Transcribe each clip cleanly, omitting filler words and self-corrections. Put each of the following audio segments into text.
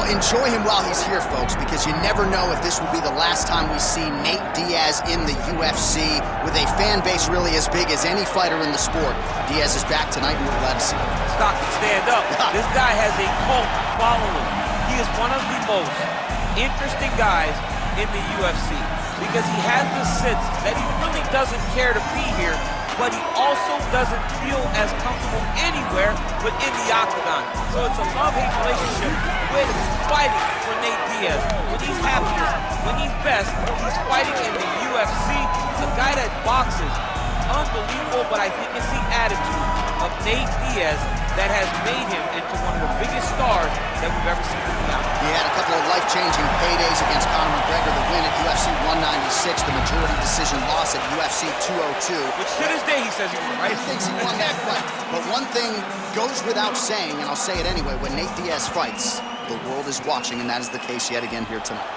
enjoy him while he's here, folks, because you never know if this will be the last time we see Nate Diaz in the UFC with a fan base really as big as any fighter in the sport. Diaz is back tonight, and we're glad to see him. Stock can stand up. This guy has a cult following. He is one of the most interesting guys in the UFC because he has the sense that he really doesn't care to be here, but he also doesn't feel as comfortable anywhere but in the octagon. So it's a love-hate relationship with fighting for Nate Diaz. When he's happiest, when he's best, he's fighting in the UFC. A guy that boxes, unbelievable, but I think it's the attitude of Nate Diaz that has made him into one of the biggest stars that we've ever seen in the octagon. He had a couple of life-changing paydays against Conor McGregor, the win at UFC 196, the majority decision loss at UFC 202. Which to this day he says he won, right? He thinks he won that fight. But one thing goes without saying, and I'll say it anyway, when Nate Diaz fights, the world is watching, and that is the case yet again here tonight.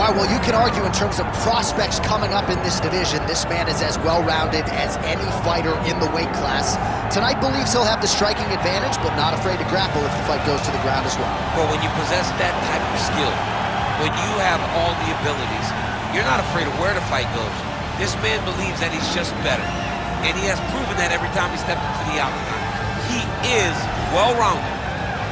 All right, well, you can argue in terms of prospects coming up in this division. This man is as well-rounded as any fighter in the weight class. Tonight believes he'll have the striking advantage, but not afraid to grapple if the fight goes to the ground as well. Well, when you possess that type of skill, when you have all the abilities, you're not afraid of where the fight goes. This man believes that he's just better, and he has proven that every time he stepped into the octagon. He is well-rounded,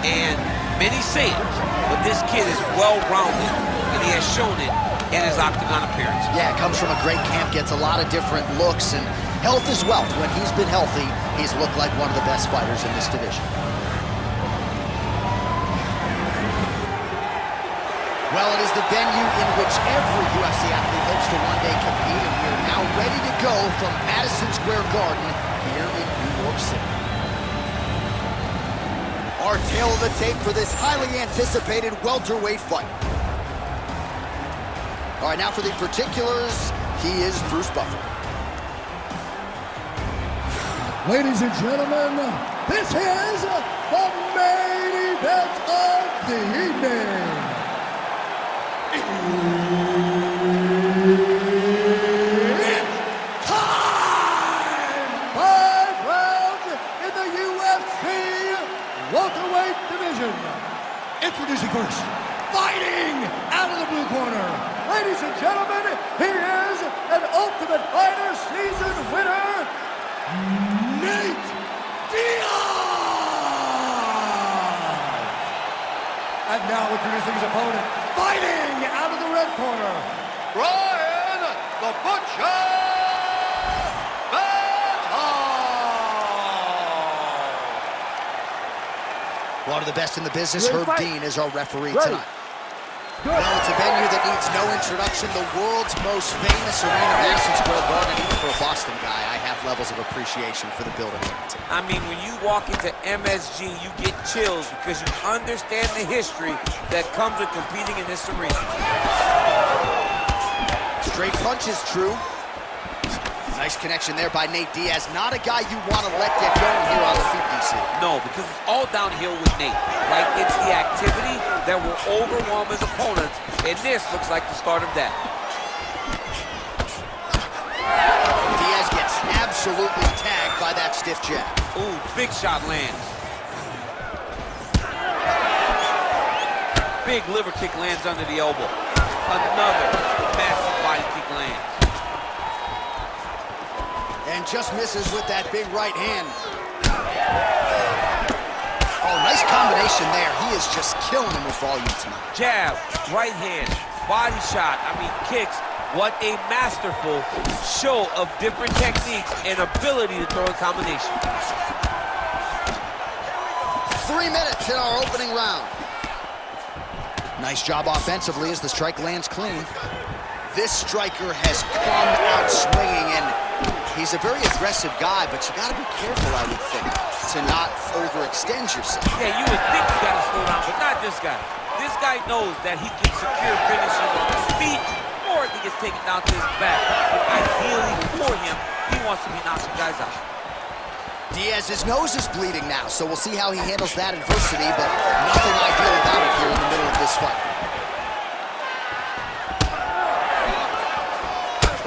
and many say it, but this kid is well-rounded, and he has shown it in his octagon appearance. Yeah, comes from a great camp, gets a lot of different looks, and health is wealth. When he's been healthy, he's looked like one of the best fighters in this division. Well, it is the venue in which every UFC athlete hopes to one day compete, and we are now ready to go from Madison Square Garden here in New York City. Our tail of the tape for this highly anticipated welterweight fight. All right, now for the particulars, he is Bruce Buffer. Ladies and gentlemen, this is the main event of the evening. It's time! 5 rounds in the UFC welterweight division. Introducing first, fighting out of the blue corner. Ladies and gentlemen, he is an Ultimate Fighter season winner, Nate Diaz! And now introducing his opponent, fighting out of the red corner, Bryan the Butcher One of the best in the business, Herb Dean, is our referee tonight. Good. Well, it's a venue that needs no introduction. The world's most famous arena, Madison Square Garden. Even for a Boston guy, I have levels of appreciation for the building. I mean, when you walk into MSG, you get chills because you understand the history that comes with competing in this arena. Straight punches, true. Nice connection there by Nate Diaz. Not a guy you want to let get going here on the feet, DC. No, because it's all downhill with Nate. Like, it's the activity that will overwhelm his opponents, and this looks like the start of that. Diaz gets absolutely tagged by that stiff jab. Ooh, big shot lands. Big liver kick lands under the elbow. Another massive body kick lands. And just misses with that big right hand. Oh, nice combination there. He is just killing him with volume tonight. Jab, right hand, body shot, kicks. What a masterful show of different techniques and ability to throw a combination. 3 minutes in our opening round. Nice job offensively as the strike lands clean. This striker has come out swinging, and he's a very aggressive guy, but you gotta be careful, I would think, to not overextend yourself. Yeah, you would think you gotta slow down, but not this guy. This guy knows that he can secure finishes on his feet, or if he gets taken down to his back. But ideally for him, he wants to be knocking guys out. Diaz's nose is bleeding now, so we'll see how he handles that adversity, but nothing ideal about it here in the middle of this fight.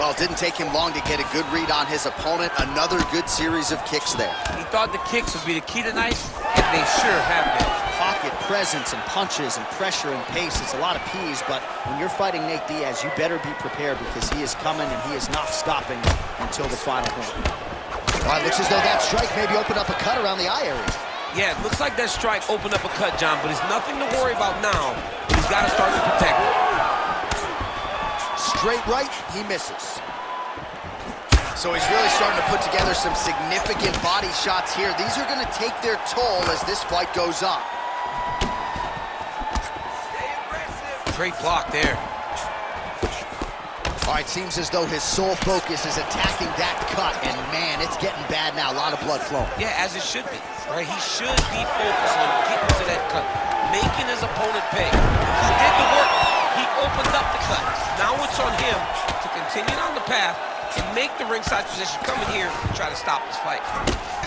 Well, it didn't take him long to get a good read on his opponent. Another good series of kicks there. He thought the kicks would be the key tonight, and they sure have been. Pocket presence and punches and pressure and pace. It's a lot of P's, but when you're fighting Nate Diaz, you better be prepared because he is coming and he is not stopping until the final horn. All right, looks as though that strike maybe opened up a cut around the eye area. Yeah, it looks like that strike opened up a cut, John, but it's nothing to worry about now. He's got to start to protect it. Straight right, he misses. So he's really starting to put together some significant body shots here. These are going to take their toll as this fight goes on. Great block there. All right, seems as though his sole focus is attacking that cut, and man, it's getting bad now. A lot of blood flowing. Yeah, as it should be, right? He should be focused on getting to that cut, making his opponent pay. He did the work. He opened up the cut. Now it's on him to continue on the path and make the ringside position, come in here and try to stop this fight.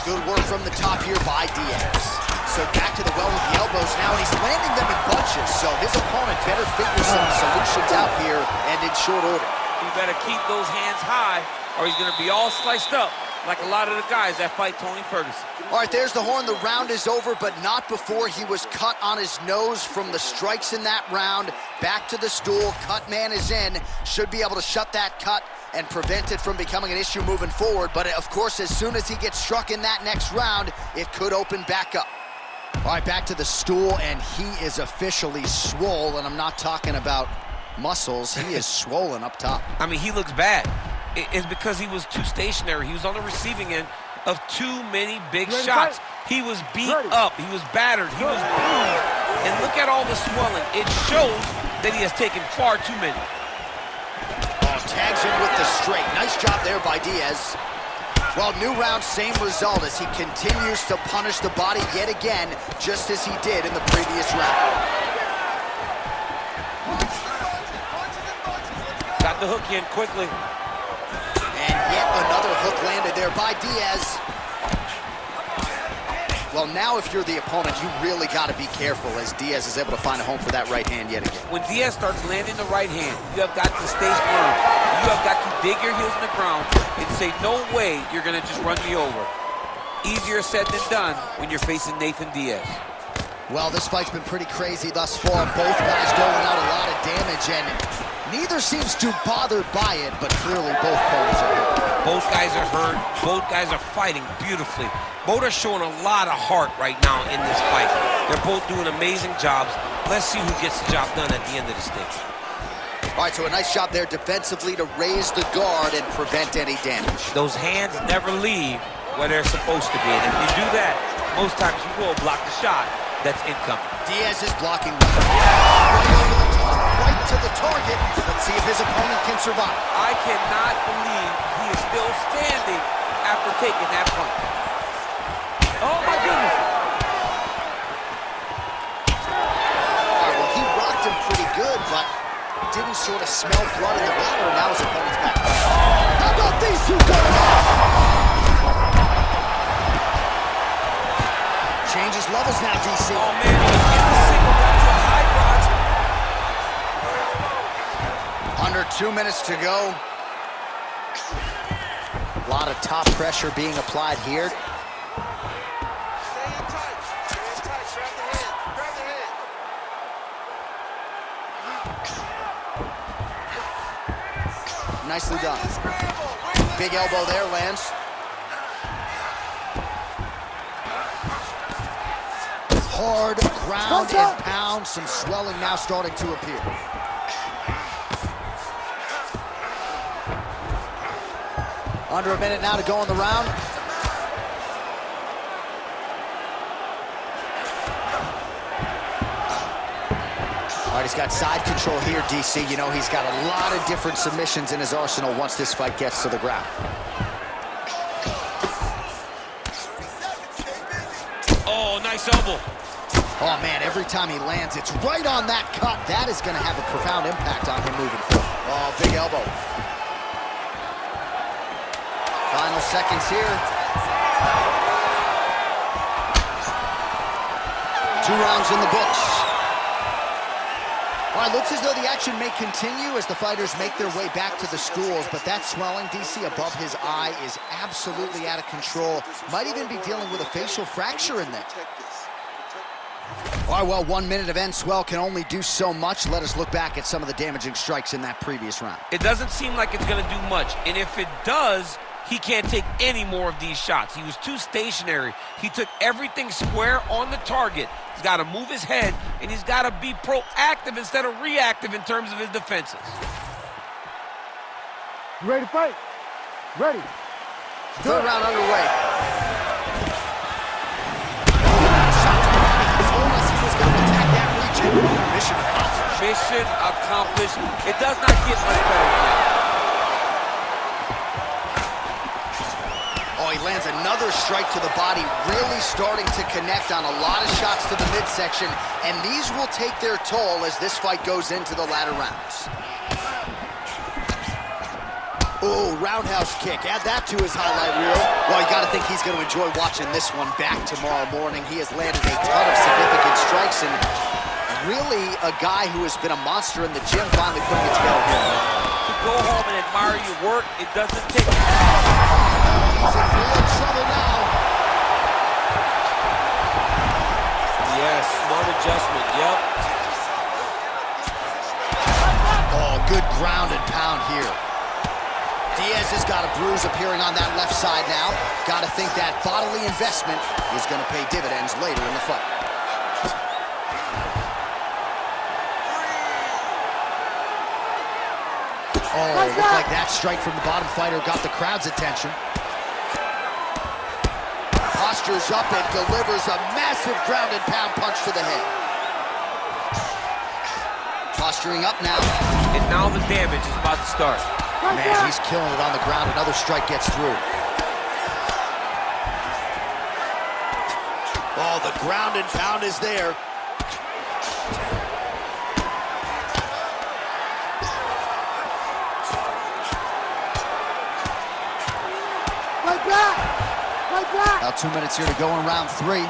Good work from the top here by Diaz. So back to the well with the elbows now, and he's landing them in bunches. So his opponent better figure some solutions out here and in short order. He better keep those hands high or he's going to be all sliced up like a lot of the guys that fight Tony Ferguson. All right, there's the horn. The round is over, but not before he was cut on his nose from the strikes in that round. Back to the stool. Cut man is in. Should be able to shut that cut and prevent it from becoming an issue moving forward. But, of course, as soon as he gets struck in that next round, it could open back up. All right, back to the stool, and he is officially swole, and I'm not talking about muscles. He is swollen up top. I mean, he looks bad. It's because he was too stationary. He was on the receiving end of too many big shots. He was beat up. He was battered. He was bruised. And look at all the swelling. It shows that he has taken far too many. Oh, tags him with the straight. Nice job there by Diaz. Well, new round, same result as he continues to punish the body yet again, just as he did in the previous round. Got the hook in quickly. And yet another hook landed there by Diaz. Well, now if you're the opponent, you really got to be careful as Diaz is able to find a home for that right hand yet again. When Diaz starts landing the right hand, you have got to stay firm. You have got to dig your heels in the ground and say, no way you're going to just run me over. Easier said than done when you're facing Nathan Diaz. Well, this fight's been pretty crazy thus far. Both guys doling out a lot of damage, and neither seems too bothered by it, but clearly both parties are hurt. Both guys are hurt. Both guys are fighting beautifully. Both are showing a lot of heart right now in this fight. They're both doing amazing jobs. Let's see who gets the job done at the end of the stick. All right, so a nice job there defensively to raise the guard and prevent any damage. Those hands never leave where they're supposed to be. And if you do that, most times you will block the shot that's incoming. Diaz is blocking right over the top, right to the target. Let's see if his opponent can survive. I cannot believe he is still standing after taking that punch. Oh, my goodness. All right, well, he rocked him pretty good, but didn't sort of smell blood in the water. Now his opponent's back. How about these two guys? Changes levels now, DC. Oh, man, he the single down to a high crotch. Under 2 minutes to go. A lot of top pressure being applied here. Nicely done. Big elbow there lands. Hard ground and pound. Some swelling now starting to appear. Under a minute now to go in the round. All right, he's got side control here, DC. You know, he's got a lot of different submissions in his arsenal once this fight gets to the ground. Oh, nice elbow. Oh, man, every time he lands, it's right on that cut. That is going to have a profound impact on him moving forward. Oh, big elbow. Final seconds here. 2 rounds in the books. All right, looks as though the action may continue as the fighters make their way back to the stools, but that swelling, DC, above his eye is absolutely out of control. Might even be dealing with a facial fracture in there. All right, well, 1 minute of end swell can only do so much. Let us look back at some of the damaging strikes in that previous round. It doesn't seem like it's going to do much, and if it does, he can't take any more of these shots. He was too stationary. He took everything square on the target. He's got to move his head, and he's got to be proactive instead of reactive in terms of his defenses. You ready to fight? Ready. Third round underway. Mission accomplished. Mission accomplished. It does not get much better than that. Oh, he lands another strike to the body, really starting to connect on a lot of shots to the midsection, and these will take their toll as this fight goes into the latter rounds. Oh, roundhouse kick. Add that to his highlight reel. Well, you got to think he's going to enjoy watching this one back tomorrow morning. He has landed a ton of significant strikes, and really a guy who has been a monster in the gym finally putting it together here. To go home and admire your work, it doesn't take... He's in real trouble now. Yes, smart adjustment, yep. Oh, good ground and pound here. Diaz has got a bruise appearing on that left side now. Got to think that bodily investment is going to pay dividends later in the fight. Oh, looked like that strike from the bottom fighter got the crowd's attention. Postures up and delivers a massive ground and pound punch to the head. Posturing up now. And now the damage is about to start. Man, he's killing it on the ground. Another strike gets through. Oh, the ground and pound is there. Right back! Right back! About 2 minutes here to go in round 3.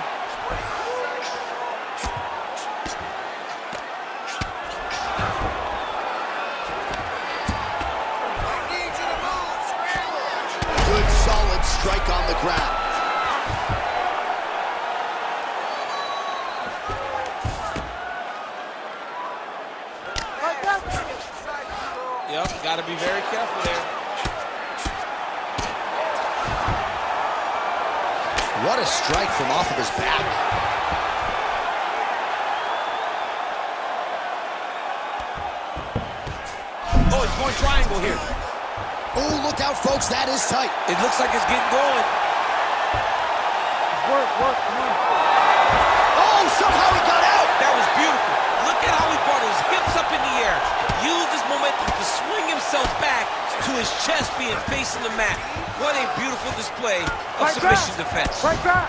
Good solid strike on the ground. Yep, got to be very careful there. What a strike from off of his back. Oh, he's going triangle here. Oh, look out, folks. That is tight. It looks like it's getting going. Work, come on. Oh, somehow he got out. That was beautiful. Look at how he brought his hips up in the air. Used his momentum to swing himself back to his chest being facing the mat. What a beautiful display of submission defense. Right back!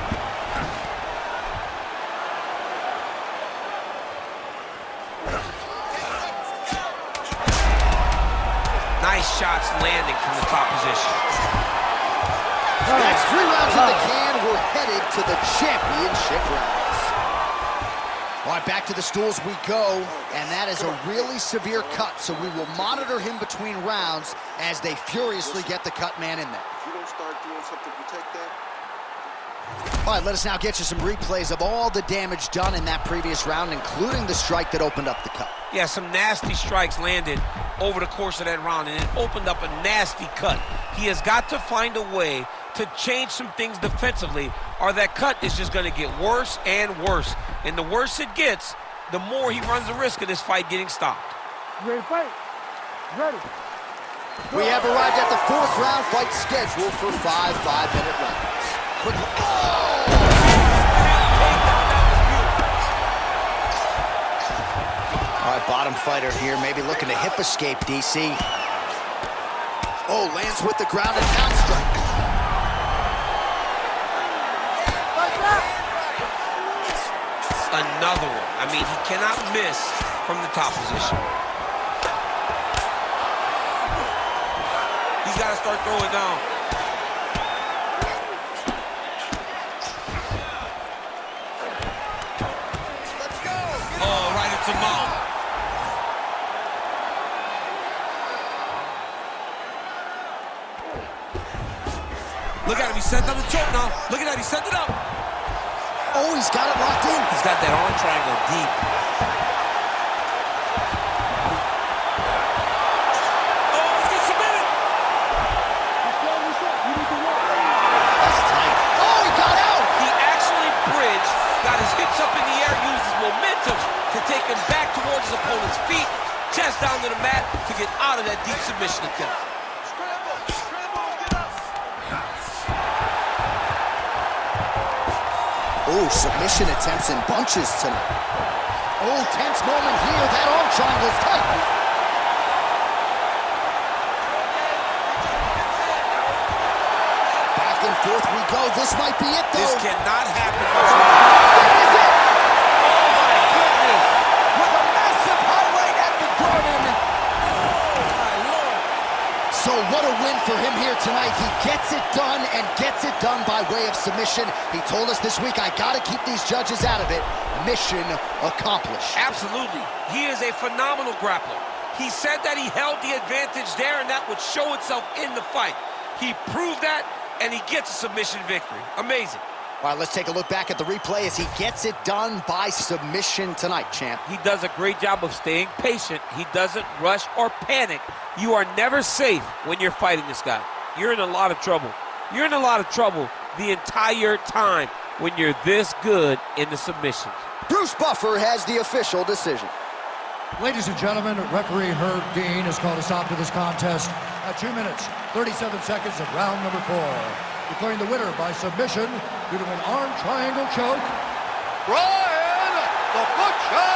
Nice shots landing from the top position. That's 3 rounds in the can. We're headed to the championship rounds. All right, back to the stools we go, and that is a really severe cut, so we will monitor him between rounds as they furiously get the cut man in there. If you don't start doing something to protect that. All right, let us now get you some replays of all the damage done in that previous round, including the strike that opened up the cut. Yeah, some nasty strikes landed over the course of that round, and it opened up a nasty cut. He has got to find a way to change some things defensively, or that cut is just going to get worse and worse. And the worse it gets, the more he runs the risk of this fight getting stopped. You ready to fight? Ready. We have arrived at the 4th round fight scheduled for 5 5-minute rounds. Quickly. Oh! All right, bottom fighter here, maybe looking to hip escape, DC. Oh, lands with the ground and pound strike. Another one. I mean, he cannot miss from the top position. He's got to start throwing down. Oh, right into mouth. Look at him, he sent out the choke now. Look at that, he sent it up. Oh, he's got it locked in. He's got that arm triangle deep. Oh, he's getting submitted. That's tight. Oh, he got out. He actually bridged, got his hips up in the air, used his momentum to take him back towards his opponent's feet, chest down to the mat to get out of that deep submission attempt. Oh, submission attempts in bunches tonight. Oh, tense moment here. That arm triangle is tight. Back and forth we go. This might be it, though. This cannot happen. That is it. Oh, my goodness. With a massive highlight at the Garden. My Lord. So what a win for him here tonight. He gets it done and gets it done by way of submission. He told us this week, I gotta keep these judges out of it. Mission accomplished. Absolutely. He is a phenomenal grappler. He said that he held the advantage there and that would show itself in the fight. He proved that and he gets a submission victory. Amazing. All right, let's take a look back at the replay as he gets it done by submission tonight, champ. He does a great job of staying patient. He doesn't rush or panic. You are never safe when you're fighting this guy. You're in a lot of trouble. You're in a lot of trouble the entire time when you're this good in the submissions. Bruce Buffer has the official decision. Ladies and gentlemen, referee Herb Dean has called a stop to this contest at 2 minutes, 37 seconds of round number 4. Declaring the winner by submission due to an arm triangle choke, Bryan the Butcher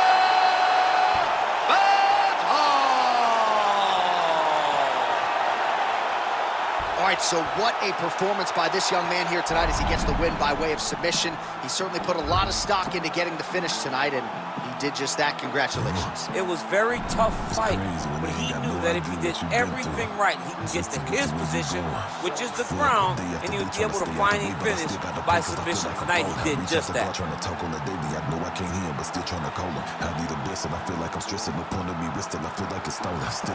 Baton! All right, so what a performance by this young man here tonight as he gets the win by way of submission. He certainly put a lot of stock into getting the finish tonight, and he did just that. Congratulations. It was very tough fight, but he knew that if he did everything right, he can get to his position, which is the ground, and he would be able to find a finish by submission. Tonight, he did just that. Trying to talk on the daily, I know I can't hear him, but still trying to call him. I need a blessing, I feel like I'm stressing. No point of me resting, I feel like it's stolen. Still